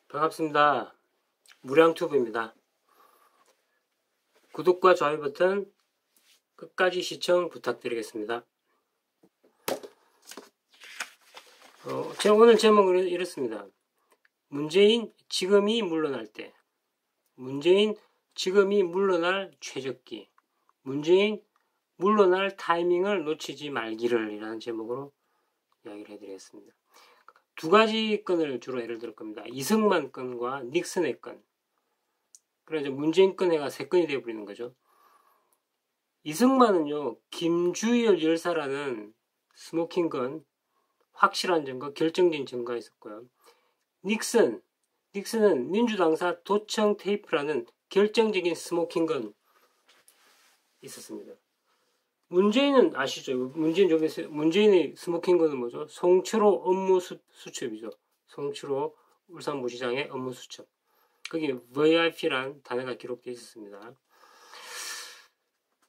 반갑습니다. 무량튜브입니다. 구독과 좋아요 버튼 끝까지 시청 부탁드리겠습니다. 제가 오늘 제목은 이렇습니다. 문재인 지금이 물러날 때, 문재인 지금이 물러날 최적기, 문재인 물러날 타이밍을 놓치지 말기를 이라는 제목으로 이야기를 해드리겠습니다. 두 가지 건을 주로 예를 들 겁니다. 이승만 건과 닉슨의 건. 그래서 문재인 건해가 세 건이 되어버리는 거죠. 이승만은요, 김주열 열사라는 스모킹 건 확실한 증거, 결정적인 증거가 있었고요. 닉슨은 민주당사 도청 테이프라는 결정적인 스모킹 건 있었습니다. 문재인은 아시죠? 문재인의 스모킹 건은 뭐죠? 송철호 업무 수첩이죠. 송철호 울산부시장의 업무 수첩. 거기에 VIP란 단어가 기록되어 있었습니다.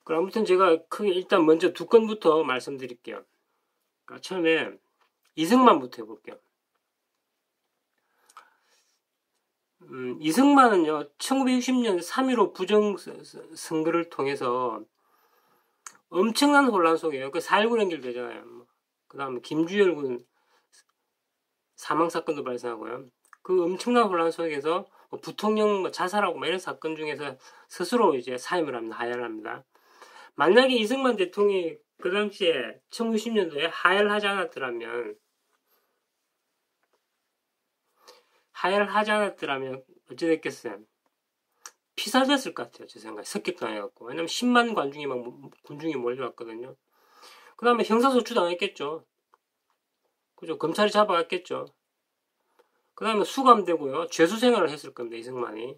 그럼 아무튼 제가 크게 일단 먼저 두 건부터 말씀드릴게요. 그러니까 처음에 이승만부터 해볼게요. 이승만은요, 1960년 3.15 부정선거를 통해서 엄청난 혼란 속에요. 그 4.19 연결되잖아요. 그 다음에 김주열 군 사망사건도 발생하고요. 그 엄청난 혼란 속에서 부통령 자살하고 이런 사건 중에서 스스로 이제 사임을 합니다. 하야를 합니다. 만약에 이승만 대통령이 그 당시에 1960년도에 하야를 하지 않았더라면 어찌 됐겠어요? 피살됐을 것 같아요. 제 생각에. 습격당해갖고. 왜냐면 10만 군중이 몰려왔거든요. 그 다음에 형사소추 당했겠죠. 그죠? 검찰이 잡아갔겠죠. 그 다음에 수감되고요. 죄수생활을 했을 겁니다. 이승만이.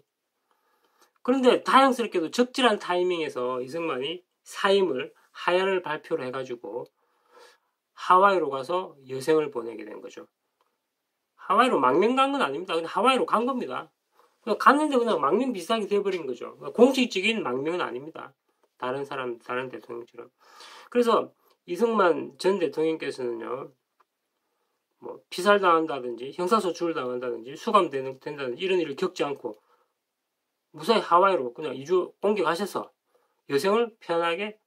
그런데 다행스럽게도 적절한 타이밍에서 이승만이 하야를 발표를 해가지고 하와이로 가서 여생을 보내게 된 거죠. 하와이로 망명 간 건 아닙니다. 그냥 하와이로 간 겁니다. 그냥 갔는데 그냥 망명 비슷하게 돼버린 거죠. 공식적인 망명은 아닙니다. 다른 대통령처럼. 그래서 이승만 전 대통령께서는요, 뭐 피살당한다든지 형사소추를 당한다든지 수감된다든지 이런 일을 겪지 않고 무사히 하와이로 그냥 옮겨가셔서 여생을 편하게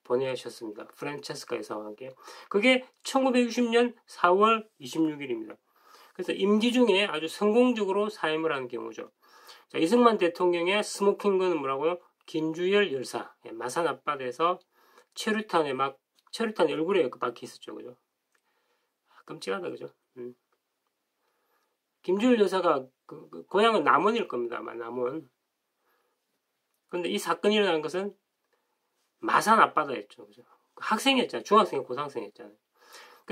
보내셨습니다. 프란체스카 여사와 함께. 그게 1960년 4월 26일입니다. 그래서 임기 중에 아주 성공적으로 사임을 한 경우죠. 자, 이승만 대통령의 스모킹건은 뭐라고요? 김주열 열사. 마산 앞바다에서 체류탄 얼굴에 박혀 있었죠. 그죠? 끔찍하다. 그죠? 김주열 여사가 고향은 남원일 겁니다. 아마 남원. 그런데 이 사건이 일어난 것은 마산 앞바다였죠. 그죠? 학생이었잖아요. 중학생, 고등학생이었잖아요.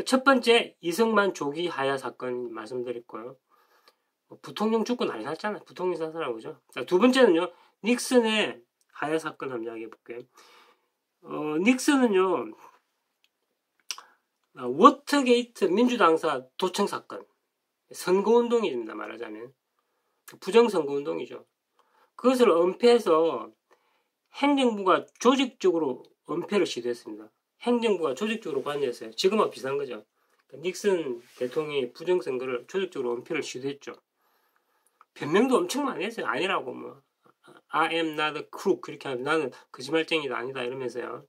첫 번째 이승만 조기 하야 사건 말씀드렸고요. 부통령 죽고 난리 났잖아요. 부통령 사살하고 그죠? 자, 두 번째는요. 닉슨의 하야 사건 한번 이야기해 볼게요. 닉슨은요. 워터게이트 민주당사 도청 사건. 선거운동입니다. 말하자면. 부정선거운동이죠. 그것을 은폐해서 행정부가 조직적으로 은폐를 시도했습니다. 행정부가 조직적으로 관여했어요. 지금하고 비슷한 거죠. 닉슨 대통령이 부정선거를 조직적으로 은폐를 시도했죠. 변명도 엄청 많이 했어요. 아니라고 뭐 I am not a crook 그렇게 하면 나는 거짓말쟁이다 아니다 이러면서요.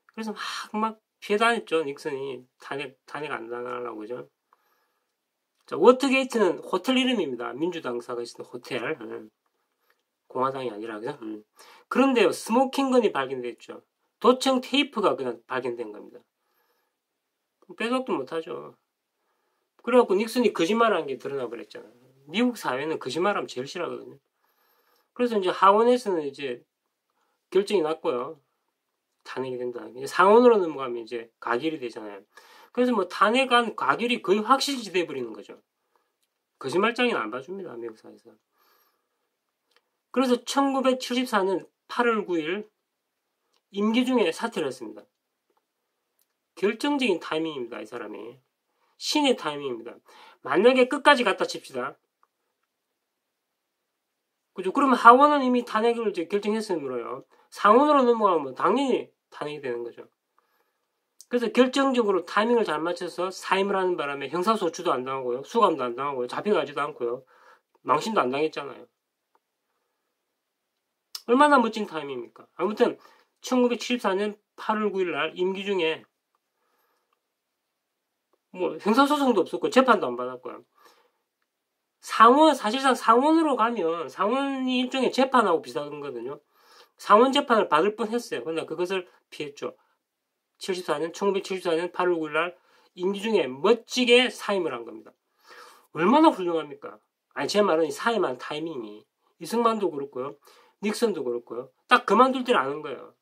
그래서 막 피해 다녔죠. 닉슨이 탄핵 안 당하려고 그죠. 자, 워터게이트는 호텔 이름입니다. 민주당사가 있었던 호텔. 공화당이 아니라 그죠. 그런데요. 스모킹건이 발견됐죠. 도청 테이프가 그냥 발견된 겁니다. 빼놓도 못하죠. 그래갖고 닉슨이 거짓말한 게 드러나 버렸잖아요. 미국 사회는 거짓말하면 제일 싫어하거든요. 그래서 이제 하원에서는 이제 결정이 났고요. 탄핵이 된다. 이제 상원으로 넘어가면 이제 가결이 되잖아요. 그래서 뭐 탄핵안 가결이 거의 확실시 돼버리는 거죠. 거짓말장이는 안 봐줍니다. 미국 사회에서. 그래서 1974년 8월 9일 임기 중에 사퇴를 했습니다. 결정적인 타이밍입니다. 이 사람이. 신의 타이밍입니다. 만약에 끝까지 갔다 칩시다. 그죠? 그러면 하원은 이미 탄핵을 이제 결정했으므로요. 상원으로 넘어가면 당연히 탄핵이 되는 거죠. 그래서 결정적으로 타이밍을 잘 맞춰서 사임을 하는 바람에 형사소추도 안 당하고요. 수감도 안 당하고요. 잡혀가지도 않고요. 망신도 안 당했잖아요. 얼마나 멋진 타이밍입니까? 아무튼 1974년 8월 9일 날 임기 중에 뭐 형사소송도 없었고 재판도 안 받았고요. 사실상 상원으로 가면 상원이 일종의 재판하고 비슷한 거거든요. 상원 재판을 받을 뻔했어요. 그러나 그것을 피했죠. 1974년 8월 9일 날 임기 중에 멋지게 사임을 한 겁니다. 얼마나 훌륭합니까? 아니 제 말은 이 사임한 타이밍이 이승만도 그렇고요. 닉슨도 그렇고요. 딱 그만둘 때를 아는 거예요.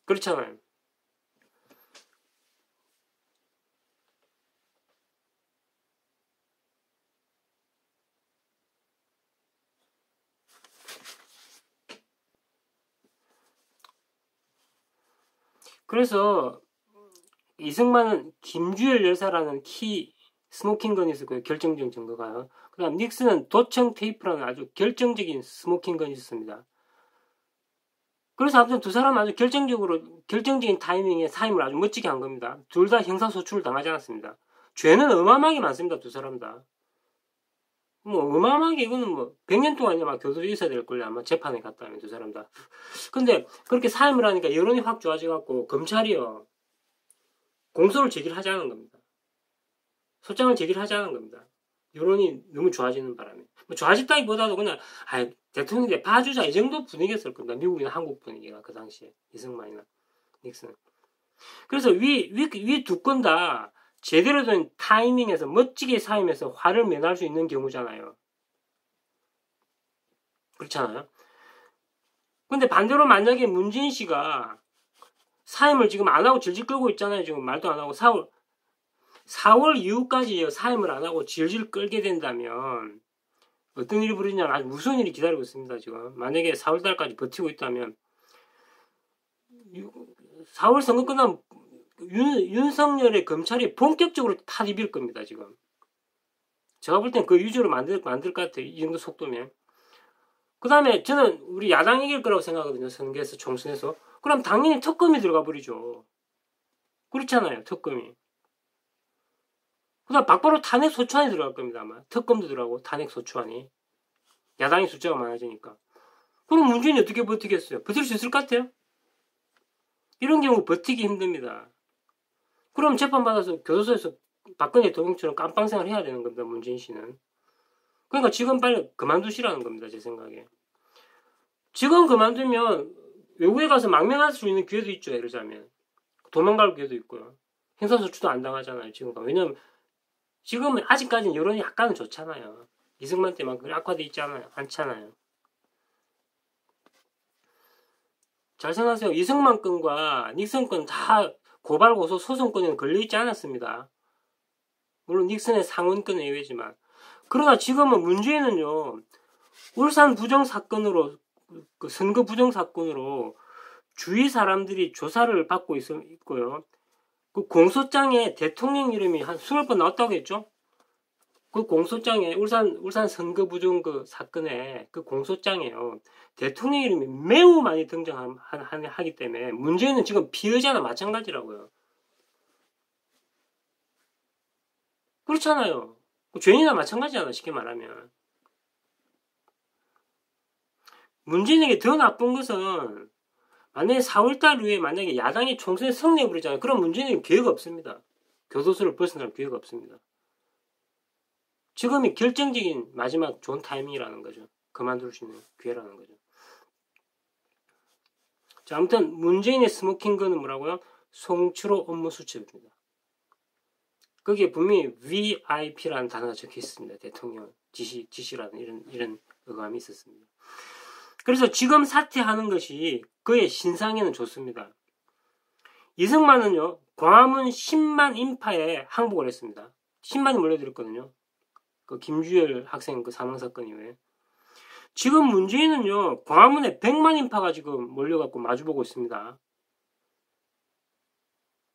그렇잖아요. 그래서 이승만은 김주열 여사라는 키 스모킹건이 있었고요. 결정적인 증거가요. 그 다음 닉슨은 도청 테이프라는 아주 결정적인 스모킹건이 있었습니다. 그래서 아무튼 두 사람은 아주 결정적인 타이밍에 사임을 아주 멋지게 한 겁니다. 둘 다 형사소출을 당하지 않았습니다. 죄는 어마어마하게 많습니다. 두 사람 다. 뭐 어마어마하게 이거는 뭐 100년 동안 막 교도소에 있어야 될 걸요. 아마 재판에 갔다 하면 두 사람 다. 근데 그렇게 사임을 하니까 여론이 확 좋아져갖고 검찰이요. 공소를 제기를 하지 않은 겁니다. 소장을 제기를 하지 않은 겁니다. 여론이 너무 좋아지는 바람에. 뭐 좋아졌다기보다도 그냥 대통령이 봐주자 이 정도 분위기였을 겁니다. 미국이나 한국 분위기가 그 당시에 이승만이나 닉슨. 그래서 위 두 건 다 제대로 된 타이밍에서 멋지게 사임해서 화를 면할 수 있는 경우잖아요. 그렇잖아요. 근데 반대로 만약에 문재인 씨가 사임을 지금 안 하고 질질 끌고 있잖아요. 지금 말도 안 하고 4월 이후까지 사임을 안 하고 질질 끌게 된다면 어떤 일이 벌어지냐면 아주 무서운 일이 기다리고 있습니다. 지금 만약에 4월달까지 버티고 있다면 4월 선거 끝나면 윤석열의 검찰이 본격적으로 타입일 겁니다. 지금 제가 볼 땐 그 위주로 만들 것 같아요. 이 정도 속도면. 그 다음에 저는 우리 야당이 이길 거라고 생각하거든요. 선거에서 총선에서. 그럼 당연히 특검이 들어가 버리죠. 그렇잖아요. 특검이. 그 다음 박바로 탄핵소추안이 들어갈 겁니다. 아마 특검도 들어가고 탄핵소추안이. 야당의 숫자가 많아지니까. 그럼 문재인이 어떻게 버티겠어요? 버틸 수 있을 것 같아요? 이런 경우 버티기 힘듭니다. 그럼 재판받아서 교도소에서 박근혜 대통령처럼 깜빵생활 해야 되는 겁니다. 문재인 씨는. 그러니까 지금 빨리 그만두시라는 겁니다. 제 생각에. 지금 그만두면 외국에 가서 망명할 수 있는 기회도 있죠. 예를 들자면. 도망갈 기회도 있고요. 형사소추도 안 당하잖아요. 지금. 왜냐면 지금은 아직까지는 여론이 약간은 좋잖아요. 이승만 때만큼 악화돼 있지 않잖아요. 잘 생각하세요. 이승만 건과 닉슨 건 다 고발 고소 소송권에는 걸려있지 않았습니다. 물론 닉슨의 상원권은 예외지만. 그러나 지금은 문제는요. 울산 부정사건으로 그 선거 부정사건으로 주위 사람들이 조사를 받고 있고요. 그 공소장에 대통령 이름이 한 20번 나왔다고 했죠? 그 공소장에 울산 선거 부정 그 사건에 그 공소장에요. 대통령 이름이 매우 많이 등장하기 때문에 문제는 지금 피의자나 마찬가지라고요. 그렇잖아요. 죄인이나 마찬가지잖아. 쉽게 말하면. 문재인에게 더 나쁜 것은 만약에 4월달 이후에 만약에 야당이 총선에 승리해버리잖아요. 그럼 문재인에게 기회가 없습니다. 교도소를 벗어날 기회가 없습니다. 지금이 결정적인 마지막 좋은 타이밍이라는 거죠. 그만둘 수 있는 기회라는 거죠. 자, 아무튼 문재인의 스모킹건은 뭐라고요? 송치로 업무 수첩입니다. 거기에 분명히 VIP라는 단어가 적혀 있습니다. 대통령 지시라는 이런 의감이 있었습니다. 그래서 지금 사퇴하는 것이 그의 신상에는 좋습니다. 이승만은요, 광화문 10만 인파에 항복을 했습니다. 10만이 몰려들었거든요. 그 김주열 학생 그 사망사건 이후에. 지금 문재인은요, 광화문에 100만 인파가 지금 몰려갖고 마주보고 있습니다.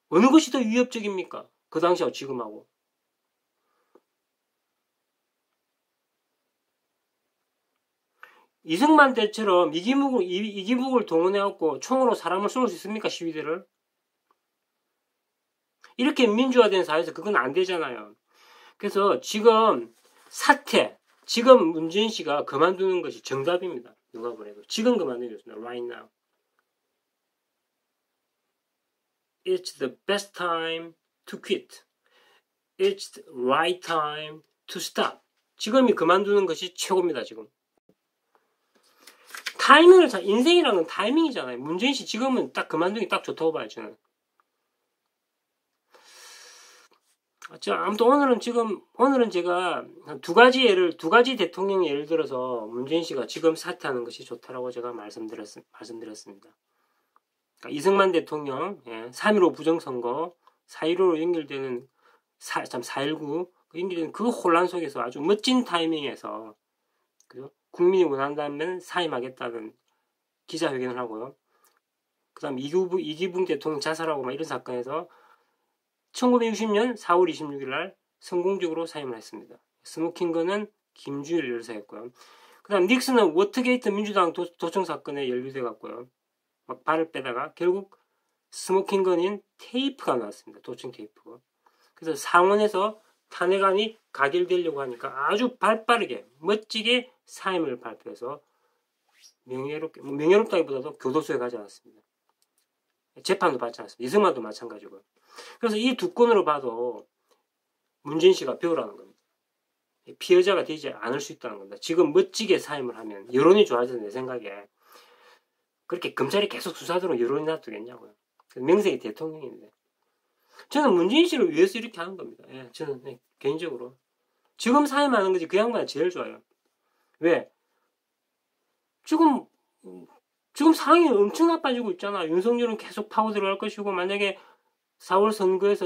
어느 것이 더 위협적입니까? 그 당시하고 지금하고. 이승만 때처럼 이기묵을 동원해갖고 총으로 사람을 쏠 수 있습니까? 시위대를? 이렇게 민주화된 사회에서 그건 안 되잖아요. 그래서 지금 사퇴. 지금 문재인 씨가 그만두는 것이 정답입니다. 누가 보내도. 지금 그만두는 게 좋습니다. Right now. It's the best time to quit. It's the right time to stop. 지금이 그만두는 것이 최고입니다. 지금. 타이밍을 인생이라는 건 타이밍이잖아요. 문재인 씨 지금은 딱 그만두기 딱 좋다고 봐요. 저는. 아무튼 오늘은 제가 두 가지 대통령 예를 들어서 문재인 씨가 지금 사퇴하는 것이 좋다라고 제가 말씀드렸습니다. 그러니까 이승만 대통령, 3.15 부정선거, 4.15로 연결되는 4.19 연결되는 그 혼란 속에서 아주 멋진 타이밍에서 국민이 원한다면 사임하겠다는 기자회견을 하고요. 그 다음 이기붕 대통령 자살하고 막 이런 사건에서 1960년 4월 26일 날 성공적으로 사임을 했습니다. 스모킹건은 김주일 열사였고요. 그 다음 닉슨은 워터게이트 민주당 도청 사건에 연루돼 갔고요. 막 발을 빼다가 결국 스모킹건인 테이프가 나왔습니다. 도청 테이프가. 그래서 상원에서 탄핵안이 가결되려고 하니까 아주 발빠르게 멋지게 사임을 발표해서 명예롭다기보다도 교도소에 가지 않았습니다. 재판도 받지 않았습니다. 이승만도 마찬가지고. 그래서 이 두 건으로 봐도 문재인 씨가 배우라는 겁니다. 피해자가 되지 않을 수 있다는 겁니다. 지금 멋지게 사임을 하면 여론이 좋아져서 내 생각에 그렇게 검찰이 계속 수사대로 여론이 놔두겠냐고요. 명색이 대통령인데. 저는 문재인 씨를 위해서 이렇게 하는 겁니다. 저는 개인적으로. 지금 사임하는 거지 그 양반이 제일 좋아요. 왜? 지금 상황이 엄청 나빠지고 있잖아. 윤석열은 계속 파고 들어갈 것이고 만약에 4월 선거에서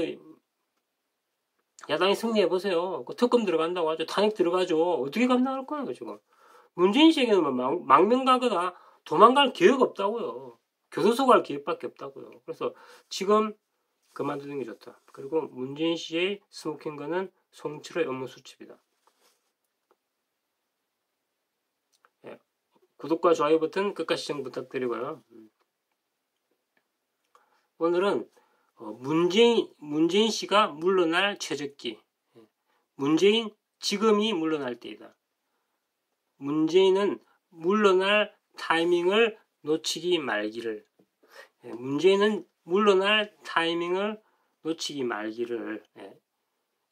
야당이 승리해보세요. 그 특검 들어간다고 하죠. 탄핵 들어가죠. 어떻게 감당할 거예요, 지금. 문재인 씨에게는 망명가거나 도망갈 기회가 없다고요. 교도소 갈 기회밖에 없다고요. 그래서 지금 그만두는 게 좋다. 그리고 문재인 씨의 스모킹건은 송치로의 업무 수첩이다. 구독과 좋아요 버튼 끝까지 시청 부탁드리고요. 오늘은 문재인 씨가 물러날 최적기. 문재인 지금이 물러날 때이다. 문재인은 물러날 타이밍을 놓치지 말기를. 문재인은 물러날 타이밍을 놓치지 말기를.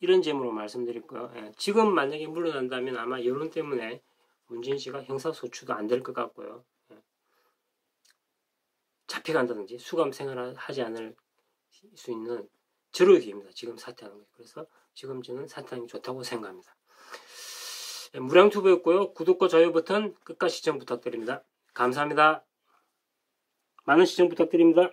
이런 제목으로 말씀드렸고요. 지금 만약에 물러난다면 아마 여론 때문에 문재인 씨가 형사소추도 안 될 것 같고요. 잡혀간다든지 수감 생활을 하지 않을 수 있는 절호의 기회입니다. 지금 사퇴하는 거예요. 그래서 지금 저는 사퇴하는 게 좋다고 생각합니다. 무량투브였고요. 구독과 좋아요 버튼 끝까지 시청 부탁드립니다. 감사합니다. 많은 시청 부탁드립니다.